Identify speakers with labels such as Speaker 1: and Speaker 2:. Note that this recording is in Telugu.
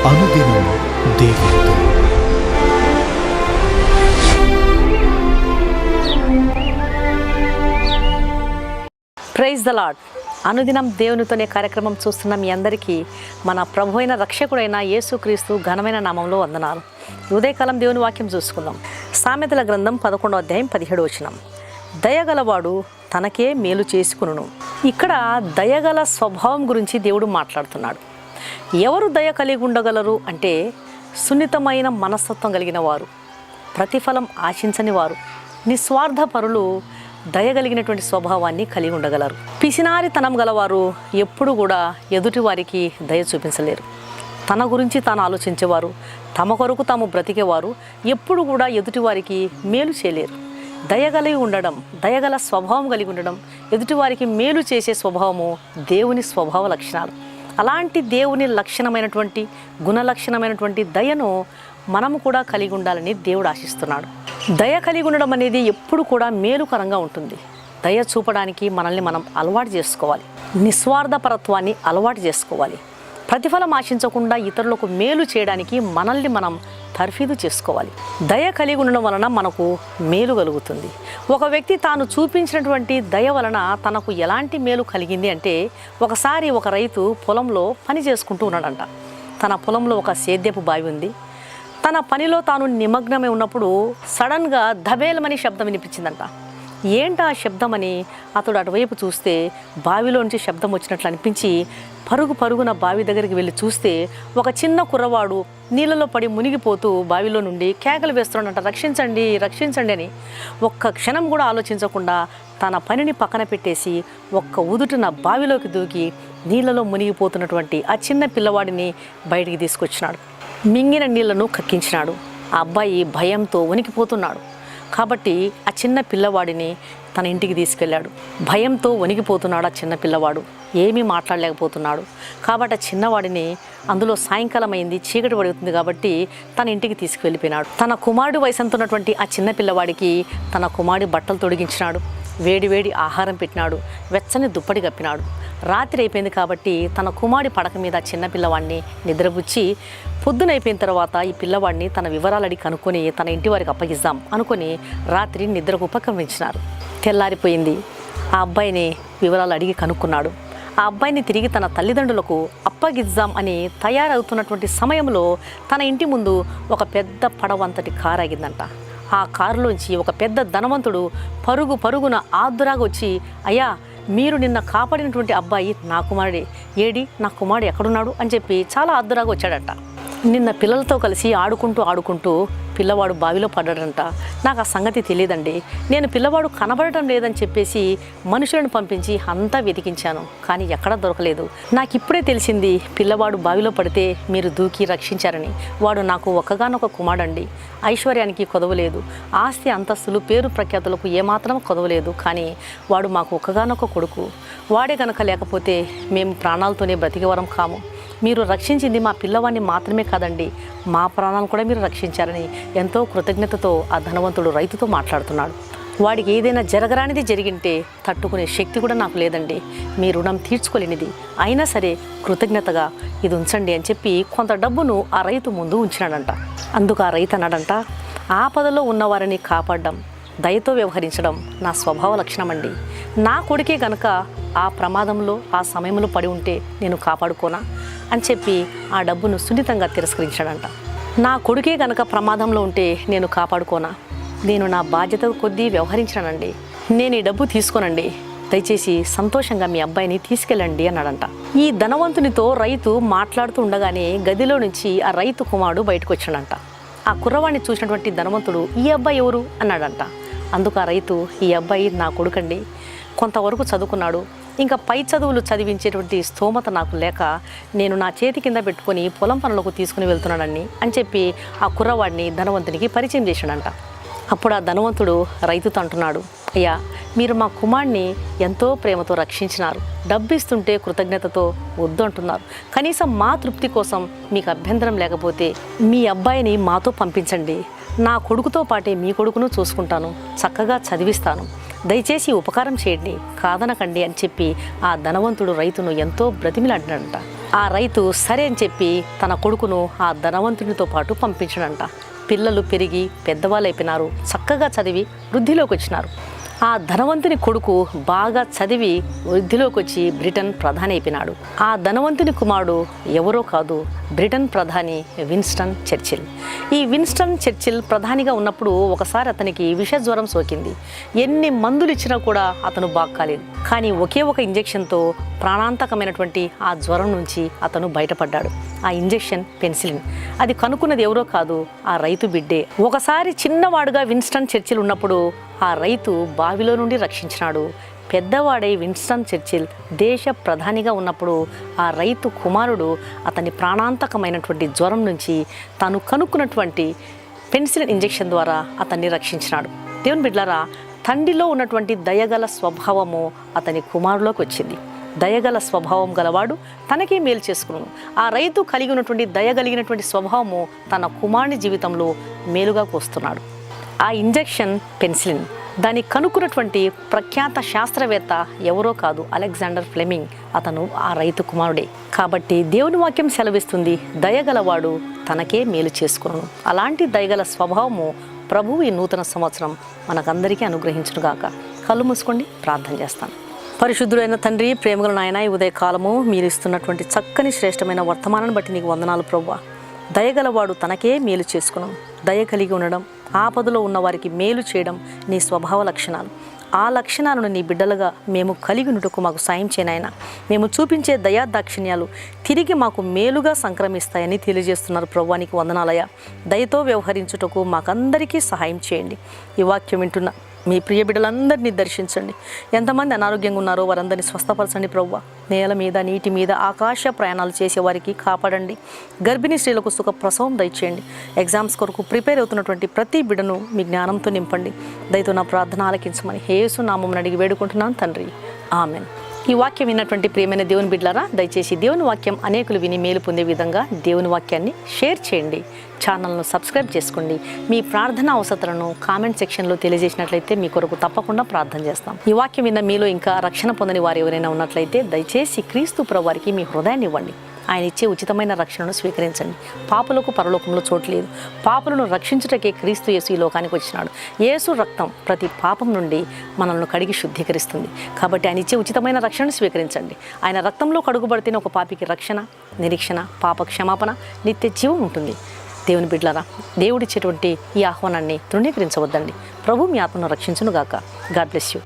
Speaker 1: అనుదినం దేవునితో.
Speaker 2: Praise the Lord. అనుదినం దేవునితోనే కార్యక్రమం చూస్తున్న మీ అందరికీ మన ప్రభు అయిన రక్షకుడైన యేసుక్రీస్తు ఘనమైన నామంలో వందనాలు. ఉదయకాలం దేవుని వాక్యం చూసుకుందాం. సామెతల గ్రంథం 11వ అధ్యాయం 17వ వచనం. దయగలవాడు తనకే మేలు చేసుకును. ఇక్కడ దయగల స్వభావం గురించి దేవుడు మాట్లాడుతున్నాడు. ఎవరు దయ కలిగి ఉండగలరు అంటే సున్నితమైన మనస్తత్వం కలిగిన వారు, ప్రతిఫలం ఆశించని వారు, నిస్వార్థ పరులు దయగలిగినటువంటి స్వభావాన్ని కలిగి ఉండగలరు. పిసినారితనం గలవారు ఎప్పుడు కూడా ఎదుటి వారికి దయ చూపించలేరు. తన గురించి తాను ఆలోచించేవారు, తమ కొరకు తాము బ్రతికేవారు ఎప్పుడు కూడా ఎదుటి వారికి మేలు చేయలేరు. దయగలిగి ఉండడం, దయగల స్వభావం కలిగి ఉండడం, ఎదుటివారికి మేలు చేసే స్వభావము దేవుని స్వభావ లక్షణాలు. అలాంటి దేవుని లక్షణమైనటువంటి గుణలక్షణమైనటువంటి దయను మనము కూడా కలిగి ఉండాలని దేవుడు ఆశిస్తున్నాడు. దయ కలిగి ఉండడం అనేది ఎప్పుడు కూడా మేలుకరంగా ఉంటుంది. దయ చూపడానికి మనల్ని మనం అలవాటు చేసుకోవాలి. నిస్వార్థపరత్వాన్ని అలవాటు చేసుకోవాలి. ప్రతిఫలం ఆశించకుండా ఇతరులకు మేలు చేయడానికి మనల్ని మనం తర్ఫీదు చేసుకోవాలి. దయ కలిగి ఉండడం వలన మనకు మేలు కలుగుతుంది. ఒక వ్యక్తి తాను చూపించినటువంటి దయ వలన తనకు ఎలాంటి మేలు కలిగింది అంటే, ఒకసారి ఒక రైతు పొలంలో పని చేసుకుంటూ ఉన్నాడంట. తన పొలంలో ఒక సేద్యపు బావి ఉంది. తన పనిలో తాను నిమగ్నమై ఉన్నప్పుడు సడన్గా ధబేలమని శబ్దం వినిపించిందంట. ఏంటా శబ్దమని అతడు అటువైపు చూస్తే బావిలోంచి శబ్దం వచ్చినట్లు అనిపించి పరుగున బావి దగ్గరికి వెళ్ళి చూస్తే ఒక చిన్న కుర్రవాడు నీళ్ళలో పడి మునిగిపోతూ బావిలో నుండి కేకలు వేస్తున్నాడంట, రక్షించండి రక్షించండి అని. ఒక్క క్షణం కూడా ఆలోచించకుండా తన పనిని పక్కన పెట్టేసి ఒక్క ఉదుటున బావిలోకి దూకి నీళ్ళలో మునిగిపోతున్నటువంటి ఆ చిన్న పిల్లవాడిని బయటికి తీసుకొచ్చినాడు. మింగిన నీళ్లను కక్కించినాడు. ఆ అబ్బాయి భయంతో వణికిపోతున్నాడు. కాబట్టి ఆ చిన్న పిల్లవాడిని తన ఇంటికి తీసుకెళ్ళాడు. భయంతో వణికిపోతున్నాడు ఆ చిన్న పిల్లవాడు, ఏమీ మాట్లాడలేకపోతున్నాడు. కాబట్టి ఆ చిన్నవాడిని, అందులో సాయంకాలం అయింది, చీకటి పడుతుంది కాబట్టి తన ఇంటికి తీసుకువెళ్ళిపోయినాడు. తన కుమారుడు వయసు ఉన్నటువంటి ఆ చిన్న పిల్లవాడికి తన కుమారుడి బట్టలు తొడిగించినాడు. వేడి ఆహారం పెట్టినాడు. వెచ్చని దుప్పటి కప్పినాడు. రాత్రి అయిపోయింది కాబట్టి తన కుమారుడి పడక మీద చిన్న పిల్లవాడిని నిద్రపుచ్చి పొద్దునైపోయిన తర్వాత ఈ పిల్లవాడిని తన వివరాలు అడిగి కనుక్కొని తన ఇంటి వారికి అప్పగిద్దాం అనుకొని రాత్రి నిద్రకు ఉపక్రమించినారు. తెల్లారిపోయింది. ఆ అబ్బాయిని వివరాలు అడిగి కనుక్కున్నాడు. ఆ అబ్బాయిని తిరిగి తన తల్లిదండ్రులకు అప్పగిద్దాం అని తయారవుతున్నటువంటి సమయంలో తన ఇంటి ముందు ఒక పెద్ద పడవంతటి కారు ఆగిందంట. ఆ కారులోంచి ఒక పెద్ద ధనవంతుడు పరుగున ఆదురాగా వచ్చి, అయ్యా, మీరు నిన్న కాపాడినటువంటి అబ్బాయి నా కుమారుడే, ఏడి నా కుమారుడు ఎక్కడున్నాడు అని చెప్పి చాలా ఆదురాగా వచ్చాడంట. నిన్న పిల్లలతో కలిసి ఆడుకుంటూ పిల్లవాడు బావిలో పడ్డాడంట. నాకు ఆ సంగతి తెలియదండి. నేను పిల్లవాడు కనబడటం లేదని చెప్పేసి మనుషులను పంపించి అంతా వెతికించాను, కానీ ఎక్కడా దొరకలేదు. నాకు ఇప్పుడే తెలిసింది, పిల్లవాడు బావిలో పడితే మీరు దూకి రక్షించారని. వాడు నాకు ఒక్కగానొక కుమారుడండి. ఐశ్వర్యానికి కొదవలేదు, ఆస్తి అంతస్తులు పేరు ప్రఖ్యాతులకు ఏమాత్రం కొదవలేదు, కానీ వాడు మాకు ఒక్కగానొక కొడుకు. వాడే కనుక లేకపోతే మేము ప్రాణాలతోనే బ్రతికేవరం కాము. మీరు రక్షించింది మా పిల్లవాడిని మాత్రమే కాదండి, మా ప్రాణాలను కూడా మీరు రక్షించారని ఎంతో కృతజ్ఞతతో ఆ ధనవంతుడు రైతుతో మాట్లాడుతున్నాడు. వాడికి ఏదైనా జరగరానిది జరిగింటే తట్టుకునే శక్తి కూడా నాకు లేదండి, మీ రుణం తీర్చుకోలేనిది, అయినా సరే కృతజ్ఞతగా ఇది ఉంచండి అని చెప్పి కొంత డబ్బును ఆ రైతు ముందు ఉంచినాడంట. అందుకు ఆ రైతు అన్నాడంట, ఆపదలో ఉన్నవారిని కాపాడడం, దయతో వ్యవహరించడం నా స్వభావ లక్షణం అండి. నా కొడుకే గనక ఆ ప్రమాదంలో ఆ సమయంలో పడి ఉంటే నేను కాపాడుకోనా అని చెప్పి ఆ డబ్బును సున్నితంగా తిరస్కరించాడంట. నా కొడుకే గనక ప్రమాదంలో ఉంటే నేను కాపాడుకోనా, నేను నా బాధ్యత కొద్దీ వ్యవహరించానండి, నేను ఈ డబ్బు తీసుకోనండి, దయచేసి సంతోషంగా మీ అబ్బాయిని తీసుకెళ్ళండి అన్నాడంట. ఈ ధనవంతునితో రైతు మాట్లాడుతూ ఉండగానే గదిలో నుంచి ఆ రైతు కుమారుడు బయటకు వచ్చాడంట. ఆ కుర్రవాడిని చూసినటువంటి ధనవంతుడు, ఈ అబ్బాయి ఎవరు అన్నాడంట. అందుకు ఆ రైతు, ఈ అబ్బాయి నా కొడుకండి, కొంతవరకు చదువుకున్నాడు, ఇంకా పై చదువులు చదివించేటువంటి స్తోమత నాకు లేక నేను నా చేతి కింద పెట్టుకొని పొలం పనులకు తీసుకుని వెళ్తున్నానని అని చెప్పి ఆ కుర్రవాడిని ధనవంతునికి పరిచయం చేశాడంట. అప్పుడు ఆ ధనవంతుడు రైతుతో అంటున్నాడు, అయ్యా, మీరు మా కుమారుడిని ఎంతో ప్రేమతో రక్షించినారు, డబ్బు ఇస్తుంటే కృతజ్ఞతతో వద్దు అంటున్నారు, కనీసం మా తృప్తి కోసం మీకు అభ్యంతరం లేకపోతే మీ అబ్బాయిని మాతో పంపించండి, నా కొడుకుతో పాటే మీ కొడుకును చూసుకుంటాను, చక్కగా చదివిస్తాను, దయచేసి ఉపకారం చేయండి, కాదనకండి అని చెప్పి ఆ ధనవంతుడు రైతును ఎంతో బ్రతిమిలాడినాడంట. ఆ రైతు సరే అని చెప్పి తన కొడుకును ఆ ధనవంతునితో పాటు పంపించడంట. పిల్లలు పెరిగి పెద్దవాళ్ళు అయిపోయినారు, చక్కగా చదివి వృద్ధిలోకి వచ్చినారు. ఆ ధనవంతుని కొడుకు బాగా చదివి వృద్ధిలోకి వచ్చి బ్రిటన్ ప్రధాని అయిపోయినాడు. ఆ ధనవంతుని కుమారుడు ఎవరో కాదు, బ్రిటన్ ప్రధాని విన్స్టన్ చర్చిల్. ఈ విన్స్టన్ చర్చిల్ ప్రధానిగా ఉన్నప్పుడు ఒకసారి అతనికి విషజ్వరం సోకింది. ఎన్ని మందులు ఇచ్చినా కూడా అతను బాగు కాలేదు. కానీ ఒకే ఒక ఇంజెక్షన్తో ప్రాణాంతకమైనటువంటి ఆ జ్వరం నుంచి అతను బయటపడ్డాడు. ఆ ఇంజెక్షన్ పెన్సిలిన్. అది కనుక్కున్నది ఎవరో కాదు, ఆ రైతు బిడ్డే. ఒకసారి చిన్నవాడుగా విన్స్టన్ చర్చిల్ ఉన్నప్పుడు ఆ రైతు బావిలో నుండి రక్షించినాడు. పెద్దవాడై విన్స్టన్ చర్చిల్ దేశ ప్రధానిగా ఉన్నప్పుడు ఆ రైతు కుమారుడు అతని ప్రాణాంతకమైనటువంటి జ్వరం నుంచి తాను కనుక్కున్నటువంటి పెన్సిలిన్ ఇంజెక్షన్ ద్వారా అతన్ని రక్షించినాడు. దేవుని బిడ్డలారా, తండ్రిలో ఉన్నటువంటి దయగల స్వభావము అతని కుమారులోకి వచ్చింది. దయగల స్వభావం గలవాడు తనకే మేలు చేసుకున్నాను. ఆ రైతు కలిగి ఉన్నటువంటి దయగలిగినటువంటి స్వభావము తన కుమారుని జీవితంలో మేలుగా వస్తున్నాడు. ఆ ఇంజెక్షన్ పెన్సిలిన్. దాన్ని కనుక్కున్నటువంటి ప్రఖ్యాత శాస్త్రవేత్త ఎవరో కాదు, అలెగ్జాండర్ ఫ్లెమింగ్. అతను ఆ రైతు కుమారుడే. కాబట్టి దేవుని వాక్యం సెలవిస్తుంది, దయగలవాడు తనకే మేలు చేసుకును. అలాంటి దయగల స్వభావము ప్రభువు ఈ నూతన సంవత్సరం మనకందరికీ అనుగ్రహించునుగాక. కళ్ళు మూసుకోండి, ప్రార్థన చేస్తాను. పరిశుద్ధుడైన తండ్రి, ప్రేమగల నాయన, ఈ ఉదయకాలము మీరు ఇస్తున్నటువంటి చక్కని శ్రేష్టమైన వర్తమానాన్ని బట్టి నీకు వందనాలు ప్రభువా. దయగలవాడు తనకే మేలు చేసుకున్నాం. దయ కలిగి ఉండడం, ఆపదలో ఉన్న వారికి మేలు చేయడం నీ స్వభావ లక్షణాలు. ఆ లక్షణాలను నీ బిడ్డలుగా మేము కలిగి ఉండుటకు మాకు సాయం చేయనాయన. మేము చూపించే దయా దాక్షిణ్యాలు తిరిగి మాకు మేలుగా సంక్రమిస్తాయని తెలియజేస్తున్నారు ప్రభువా. నీకు వందనాలయ. దయతో వ్యవహరించుటకు మాకందరికీ సహాయం చేయండి. ఈ వాక్యం వింటున్న మీ ప్రియ బిడ్డలందరినీ దర్శించండి. ఎంతమంది అనారోగ్యంగా ఉన్నారో వారందరినీ స్వస్థపరచండి ప్రభువా. నేల మీద, నీటి మీద, ఆకాశ ప్రయాణాలు చేసే వారికి కాపాడండి. గర్భిణీ స్త్రీలకు సుఖ ప్రసవం దయచేయండి. ఎగ్జామ్స్ కొరకు ప్రిపేర్ అవుతున్నటువంటి ప్రతి బిడ్డను మీ జ్ఞానంతో నింపండి. దయతో నా ప్రార్థన ఆలకించమని యేసు నామమున అడిగి వేడుకుంటున్నాను తండ్రి, ఆమెన్. ఈ వాక్యం విన్నటువంటి ప్రియమైన దేవుని బిడ్డలారా, దయచేసి దేవుని వాక్యం అనేకులు విని మేలు పొందే విధంగా దేవుని వాక్యాన్ని షేర్ చేయండి. ఛానల్ను సబ్స్క్రైబ్ చేసుకోండి. మీ ప్రార్థన అవసరాలను కామెంట్ సెక్షన్లో తెలియజేసినట్లయితే మీ కొరకు తప్పకుండా ప్రార్థన చేస్తాం. ఈ వాక్యం విన్న మీలో ఇంకా రక్షణ పొందని వారు ఎవరైనా ఉన్నట్లయితే దయచేసి క్రీస్తు ప్రభువారికి మీ హృదయాన్ని ఇవ్వండి. ఆయన ఇచ్చే ఉచితమైన రక్షణను స్వీకరించండి. పాపులకు పరలోకంలో చోటు లేదు. పాపులను రక్షించుటకే క్రీస్తు యేసు ఈ లోకానికి వచ్చినాడు. యేసు రక్తం ప్రతి పాపం నుండి మనల్ని కడిగి శుద్ధీకరిస్తుంది. కాబట్టి ఆయన ఇచ్చే ఉచితమైన రక్షణను స్వీకరించండి. ఆయన రక్తంలో కడుగుబడితేనే ఒక పాపికి రక్షణ, నిరీక్షణ, పాప క్షమాపణ, నిత్య జీవం ఉంటుంది. దేవుని బిడ్డలారా, దేవుడిచ్చేటువంటి ఈ ఆహ్వానాన్ని తృణీకరించవద్దండి. ప్రభు మీ ఆత్మను రక్షించునుగాక. God bless you.